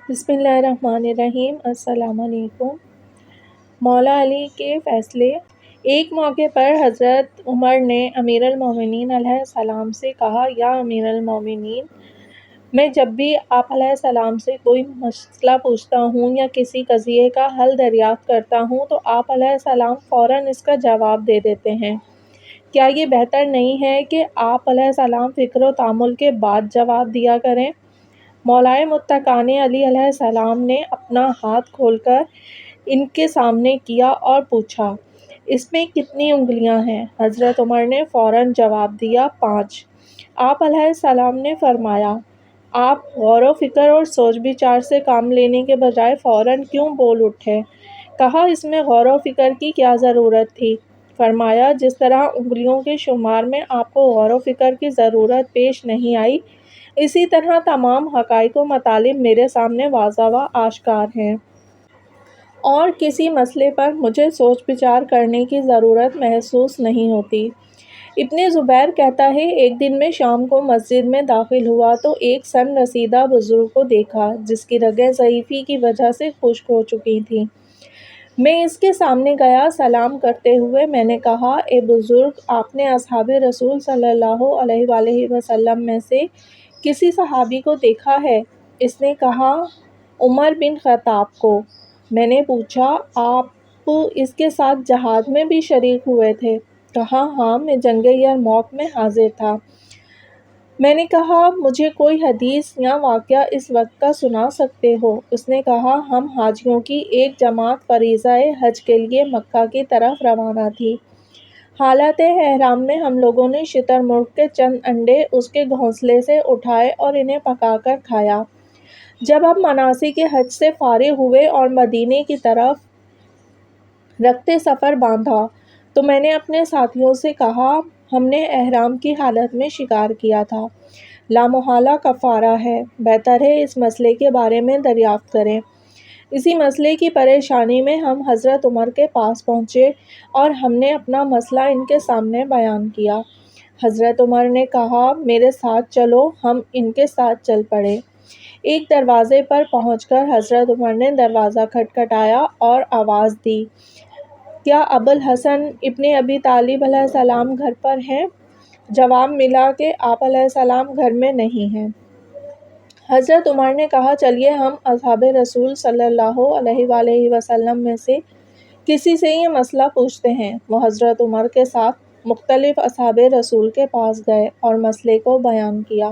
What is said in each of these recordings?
بسم اللہ الرحمن الرحیم۔ السلام علیکم۔ مولا علی کے فیصلے۔ ایک موقع پر حضرت عمر نے امیر المومنین علیہ السلام سے کہا، یا امیر المومنین، میں جب بھی آپ علیہ السلام سے کوئی مسئلہ پوچھتا ہوں یا کسی قضیے کا حل دریافت کرتا ہوں تو آپ علیہ السلام فوراً اس کا جواب دے دیتے ہیں۔ کیا یہ بہتر نہیں ہے کہ آپ علیہ السلام فکر و تأمل کے بعد جواب دیا کریں؟ مولائے متقین علی علیہ السلام نے اپنا ہاتھ کھول کر ان کے سامنے کیا اور پوچھا، اس میں کتنی انگلیاں ہیں؟ حضرت عمر نے فوراً جواب دیا، 5۔ آپ علیہ السلام نے فرمایا، آپ غور و فکر اور سوچ بچار سے کام لینے کے بجائے فوراً کیوں بول اٹھے؟ کہا، اس میں غور و فکر کی کیا ضرورت تھی؟ فرمایا، جس طرح انگلیوں کے شمار میں آپ کو غور و فکر کی ضرورت پیش نہیں آئی، اسی طرح تمام حقائق و مطالب میرے سامنے واضح و آشکار ہیں، اور کسی مسئلے پر مجھے سوچ بچار کرنے کی ضرورت محسوس نہیں ہوتی۔ ابن زبیر کہتا ہے، ایک دن میں شام کو مسجد میں داخل ہوا تو ایک سن رسیدہ بزرگ کو دیکھا جس کی رگیں ضعیفی کی وجہ سے خشک ہو چکی تھیں۔ میں اس کے سامنے گیا، سلام کرتے ہوئے میں نے کہا، اے بزرگ، آپ نے اصحاب رسول صلی اللہ علیہ وآلہ وسلم میں سے کسی صحابی کو دیکھا ہے؟ اس نے کہا، عمر بن خطاب کو۔ میں نے پوچھا، آپ اس کے ساتھ جہاد میں بھی شریک ہوئے تھے؟ کہا، ہاں، میں جنگ یرموک میں حاضر تھا۔ میں نے کہا، مجھے کوئی حدیث یا واقعہ اس وقت کا سنا سکتے ہو؟ اس نے کہا، ہم حاجیوں کی ایک جماعت فریضہ حج کے لیے مکہ کی طرف روانہ تھی۔ حالت احرام میں ہم لوگوں نے شتر مرغ کے چند انڈے اس کے گھونسلے سے اٹھائے اور انہیں پکا کر کھایا۔ جب ہم مناسک حج سے فارغ ہوئے اور مدینے کی طرف رخت سفر باندھا تو میں نے اپنے ساتھیوں سے کہا، ہم نے احرام کی حالت میں شکار کیا تھا، لامحالہ کفارہ ہے، بہتر ہے اس مسئلے کے بارے میں دریافت کریں۔ اسی مسئلے کی پریشانی میں ہم حضرت عمر کے پاس پہنچے اور ہم نے اپنا مسئلہ ان کے سامنے بیان کیا۔ حضرت عمر نے کہا، میرے ساتھ چلو۔ ہم ان کے ساتھ چل پڑے۔ ایک دروازے پر پہنچ کر حضرت عمر نے دروازہ کھٹکھٹایا اور آواز دی، کیا ابوالحسن ابن ابی طالب علیہ السلام گھر پر ہیں؟ جواب ملا کہ آپ علیہ السلام گھر میں نہیں ہیں۔ حضرت عمر نے کہا، چلیے ہم اصحاب رسول صلی اللہ علیہ وآلہ وسلم میں سے کسی سے یہ مسئلہ پوچھتے ہیں۔ وہ حضرت عمر کے ساتھ مختلف اصحاب رسول کے پاس گئے اور مسئلے کو بیان کیا،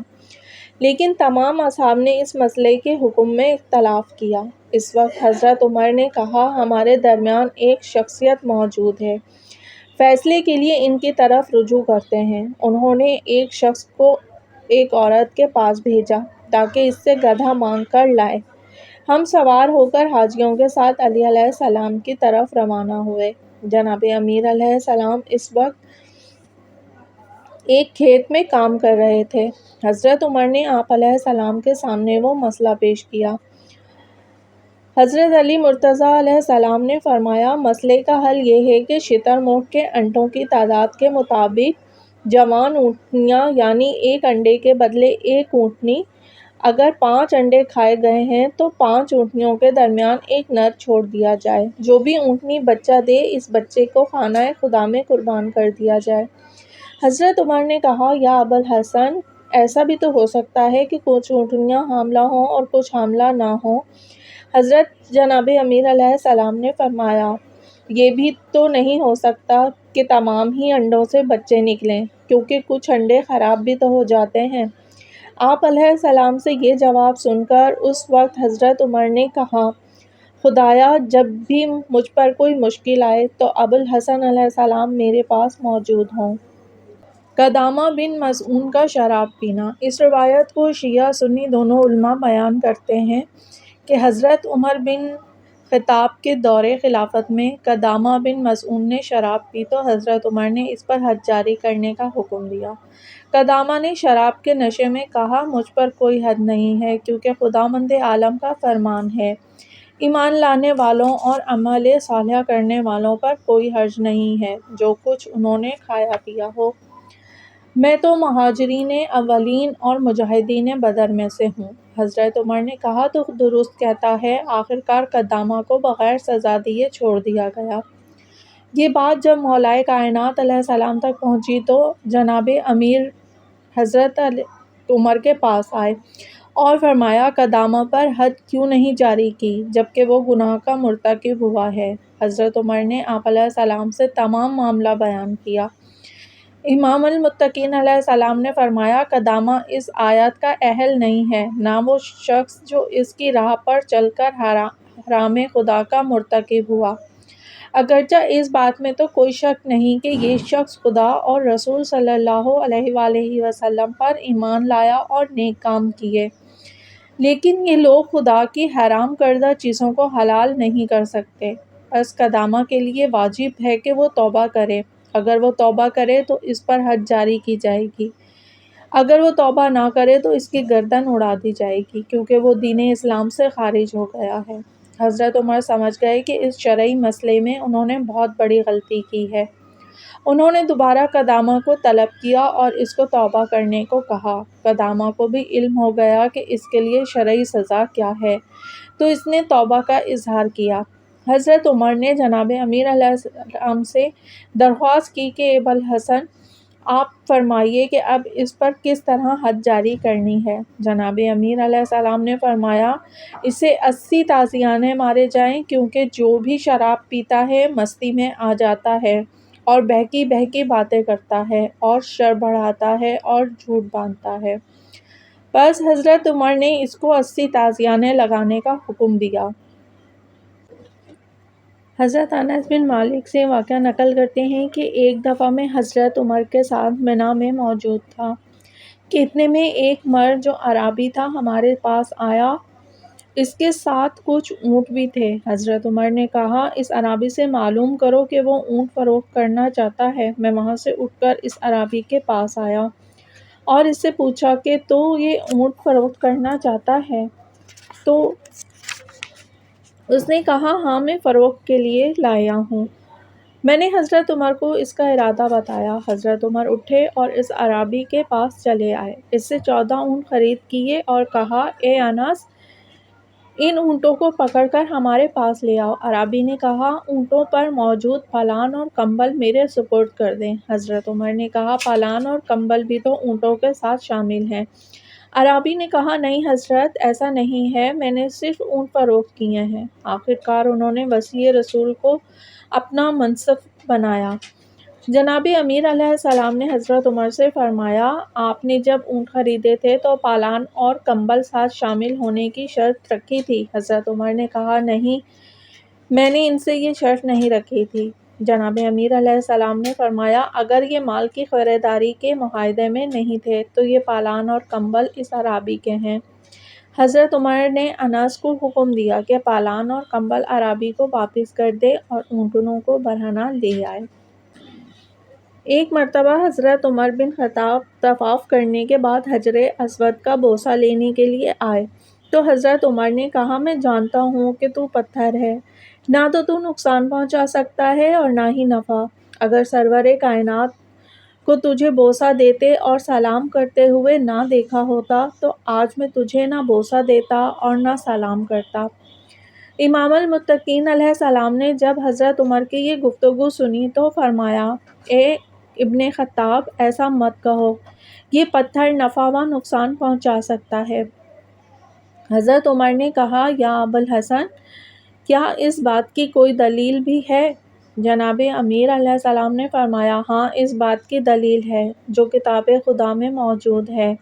لیکن تمام اصحاب نے اس مسئلے کے حکم میں اختلاف کیا۔ اس وقت حضرت عمر نے کہا، ہمارے درمیان ایک شخصیت موجود ہے، فیصلے کے لیے ان کی طرف رجوع کرتے ہیں۔ انہوں نے ایک شخص کو ایک عورت کے پاس بھیجا تاکہ اس سے گدھا مانگ کر لائے۔ ہم سوار ہو کر حاجیوں کے ساتھ علی علیہ السلام کی طرف روانہ ہوئے۔ جناب امیر علیہ السلام اس وقت ایک کھیت میں کام کر رہے تھے۔ حضرت عمر نے آپ علیہ السلام کے سامنے وہ مسئلہ پیش کیا۔ حضرت علی مرتضیٰ علیہ السلام نے فرمایا، مسئلے کا حل یہ ہے کہ شتر مرغ کے انڈوں کی تعداد کے مطابق جوان اونٹنیاں، یعنی ایک انڈے کے بدلے ایک اونٹنی، اگر 5 انڈے کھائے گئے ہیں تو 5 اونٹنیوں کے درمیان ایک نر چھوڑ دیا جائے۔ جو بھی اونٹنی بچہ دے، اس بچے کو خانہ خدا میں قربان کر دیا جائے۔ حضرت عمر نے کہا، یا ابوالحسن، ایسا بھی تو ہو سکتا ہے کہ کچھ اونٹنیاں حاملہ ہوں اور کچھ حاملہ نہ ہوں۔ حضرت جناب امیر علیہ السلام نے فرمایا، یہ بھی تو نہیں ہو سکتا کہ تمام ہی انڈوں سے بچے نکلیں، کیونکہ کچھ انڈے خراب بھی تو ہو جاتے ہیں۔ آپ علیہ السلام سے یہ جواب سن کر اس وقت حضرت عمر نے کہا، خدایا، جب بھی مجھ پر کوئی مشکل آئے تو ابوالحسن علیہ السلام میرے پاس موجود ہوں۔ قدامہ بن مظعون کا شراب پینا۔ اس روایت کو شیعہ سنی دونوں علماء بیان کرتے ہیں کہ حضرت عمر بن خطاب کے دور خلافت میں قدامہ بن مظعون نے شراب پی تو حضرت عمر نے اس پر حد جاری کرنے کا حکم دیا۔ قدامہ نے شراب کے نشے میں کہا، مجھ پر کوئی حد نہیں ہے، کیونکہ خداوند عالم کا فرمان ہے، ایمان لانے والوں اور عمل صالح کرنے والوں پر کوئی حرج نہیں ہے، جو کچھ انہوں نے کھایا پیا ہو۔ میں تو مہاجرین اولین اور مجاہدین بدر میں سے ہوں۔ حضرت عمر نے کہا تو درست کہتا ہے، آخرکار قدامہ کو بغیر سزا دیے چھوڑ دیا گیا۔ یہ بات جب مولائے کائنات علیہ السلام تک پہنچی تو جناب امیر حضرت عمر کے پاس آئے اور فرمایا، قدامہ پر حد کیوں نہیں جاری کی جبکہ وہ گناہ کا مرتکب ہوا ہے؟ حضرت عمر نے آپ علیہ السلام سے تمام معاملہ بیان کیا۔ امام المتقین علیہ السلام نے فرمایا، قدامہ اس آیت کا اہل نہیں ہے، نہ وہ شخص جو اس کی راہ پر چل کر حرام خدا کا مرتکب ہوا۔ اگرچہ اس بات میں تو کوئی شک نہیں کہ یہ شخص خدا اور رسول صلی اللہ علیہ وآلہ وسلم پر ایمان لایا اور نیک کام کیے، لیکن یہ لوگ خدا کی حرام کردہ چیزوں کو حلال نہیں کر سکتے۔ بس قدامہ کے لیے واجب ہے کہ وہ توبہ کرے۔ اگر وہ توبہ کرے تو اس پر حد جاری کی جائے گی، اگر وہ توبہ نہ کرے تو اس کی گردن اڑا دی جائے گی، کیونکہ وہ دین اسلام سے خارج ہو گیا ہے۔ حضرت عمر سمجھ گئے کہ اس شرعی مسئلے میں انہوں نے بہت بڑی غلطی کی ہے۔ انہوں نے دوبارہ قدامہ کو طلب کیا اور اس کو توبہ کرنے کو کہا۔ قدامہ کو بھی علم ہو گیا کہ اس کے لیے شرعی سزا کیا ہے، تو اس نے توبہ کا اظہار کیا۔ حضرت عمر نے جناب امیر علیہ السلام سے درخواست کی کہ ابوالحسن، آپ فرمائیے کہ اب اس پر کس طرح حد جاری کرنی ہے؟ جناب امیر علیہ السلام نے فرمایا، اسے 80 تازیانے مارے جائیں، کیونکہ جو بھی شراب پیتا ہے مستی میں آ جاتا ہے اور بہکی بہکی باتیں کرتا ہے اور شر بڑھاتا ہے اور جھوٹ باندھتا ہے۔ بس حضرت عمر نے اس کو 80 تازیانے لگانے کا حکم دیا۔ حضرت انس بن مالک سے واقعہ نقل کرتے ہیں کہ ایک دفعہ میں حضرت عمر کے ساتھ منا میں موجود تھا کہ اتنے میں ایک مرد جو اعرابی تھا ہمارے پاس آیا، اس کے ساتھ کچھ اونٹ بھی تھے۔ حضرت عمر نے کہا، اس اعرابی سے معلوم کرو کہ وہ اونٹ فروخت کرنا چاہتا ہے۔ میں وہاں سے اٹھ کر اس اعرابی کے پاس آیا اور اس سے پوچھا کہ تو یہ اونٹ فروخت کرنا چاہتا ہے؟ تو اس نے کہا، ہاں، میں فروخت کے لیے لایا ہوں۔ میں نے حضرت عمر کو اس کا ارادہ بتایا۔ حضرت عمر اٹھے اور اس اعرابی کے پاس چلے آئے، اس سے 14 اونٹ خرید کیے اور کہا، اے انس، ان اونٹوں کو پکڑ کر ہمارے پاس لے آؤ۔ اعرابی نے کہا، اونٹوں پر موجود پالان اور کمبل میرے سپرد کر دیں۔ حضرت عمر نے کہا، پالان اور کمبل بھی تو اونٹوں کے ساتھ شامل ہیں۔ اعرابی نے کہا، نہیں حضرت، ایسا نہیں ہے، میں نے صرف اونٹ فروخت کیے ہیں۔ آخرکار انہوں نے وصی رسول کو اپنا منصب بنایا۔ جناب امیر علیہ السلام نے حضرت عمر سے فرمایا، آپ نے جب اونٹ خریدے تھے تو پالان اور کمبل ساتھ شامل ہونے کی شرط رکھی تھی؟ حضرت عمر نے کہا، نہیں، میں نے ان سے یہ شرط نہیں رکھی تھی۔ جناب امیر علیہ السلام نے فرمایا، اگر یہ مال کی خریداری کے معاہدے میں نہیں تھے تو یہ پالان اور کمبل اس اعرابی کے ہیں۔ حضرت عمر نے انس کو حکم دیا کہ پالان اور کمبل اعرابی کو واپس کر دے اور اونٹوں کو برہنہ لے آئے۔ ایک مرتبہ حضرت عمر بن خطاب طواف کرنے کے بعد حجر اسود کا بوسہ لینے کے لیے آئے تو حضرت عمر نے کہا، میں جانتا ہوں کہ تو پتھر ہے، نہ تو نقصان پہنچا سکتا ہے اور نہ ہی نفع۔ اگر سرور کائنات کو تجھے بوسہ دیتے اور سلام کرتے ہوئے نہ دیکھا ہوتا تو آج میں تجھے نہ بوسہ دیتا اور نہ سلام کرتا۔ امام المتقین علیہ السلام نے جب حضرت عمر کی یہ گفتگو سنی تو فرمایا، اے ابن خطاب، ایسا مت کہو، یہ پتھر نفع و نقصان پہنچا سکتا ہے۔ حضرت عمر نے کہا، یا ابوالحسن، کیا اس بات کی کوئی دلیل بھی ہے؟ جناب امیر علیہ السلام نے فرمایا، ہاں، اس بات کی دلیل ہے جو کتاب خدا میں موجود ہے۔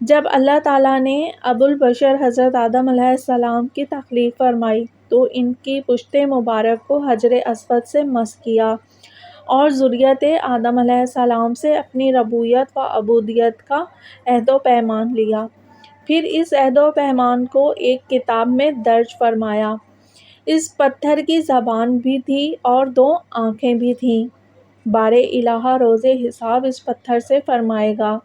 جب اللہ تعالیٰ نے ابوالبشر حضرت آدم علیہ السلام کی تخلیق فرمائی تو ان کی پشت مبارک کو حجر اسود سے مس کیا اور ذریت آدم علیہ السلام سے اپنی ربوبیت و عبودیت کا عہد و پیمان لیا۔ پھر اس عہد و پیمان کو ایک کتاب میں درج فرمایا۔ اس پتھر کی زبان بھی تھی اور 2 آنکھیں بھی تھیں۔ بار الہ روز حساب اس پتھر سے فرمائے گا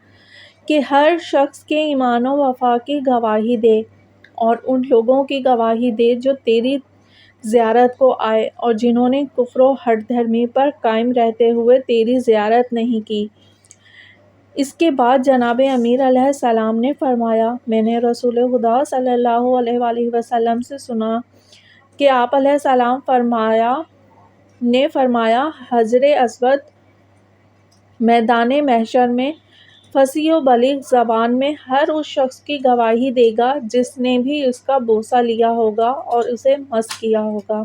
کہ ہر شخص کے ایمان و وفا کی گواہی دے اور ان لوگوں کی گواہی دے جو تیری زیارت کو آئے اور جنہوں نے کفر و ہٹ دھرمی پر قائم رہتے ہوئے تیری زیارت نہیں کی۔ اس کے بعد جناب امیر علیہ السلام نے فرمایا، میں نے رسول خدا صلی اللہ علیہ وآلہ وسلم سے سنا کہ آپ علیہ السلام نے فرمایا، حجر اسود میدان محشر میں فصیح و بلیغ زبان میں ہر اس شخص کی گواہی دے گا جس نے بھی اس کا بوسہ لیا ہوگا اور اسے مس کیا ہوگا۔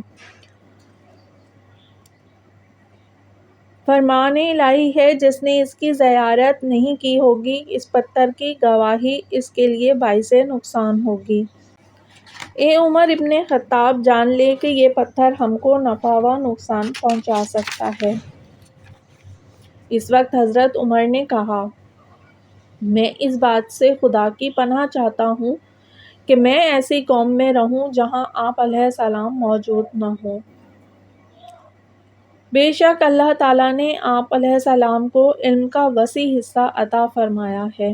فرمان الہی ہے، جس نے اس کی زیارت نہیں کی ہوگی، اس پتھر کی گواہی اس کے لیے باعث نقصان ہوگی۔ اے عمر ابن خطاب، جان لے کہ یہ پتھر ہم کو نفع و نقصان پہنچا سکتا ہے۔ اس وقت حضرت عمر نے کہا، میں اس بات سے خدا کی پناہ چاہتا ہوں کہ میں ایسی قوم میں رہوں جہاں آپ علیہ السلام موجود نہ ہوں۔ بے شک اللہ تعالیٰ نے آپ علیہ السلام کو علم کا وسیع حصہ عطا فرمایا ہے۔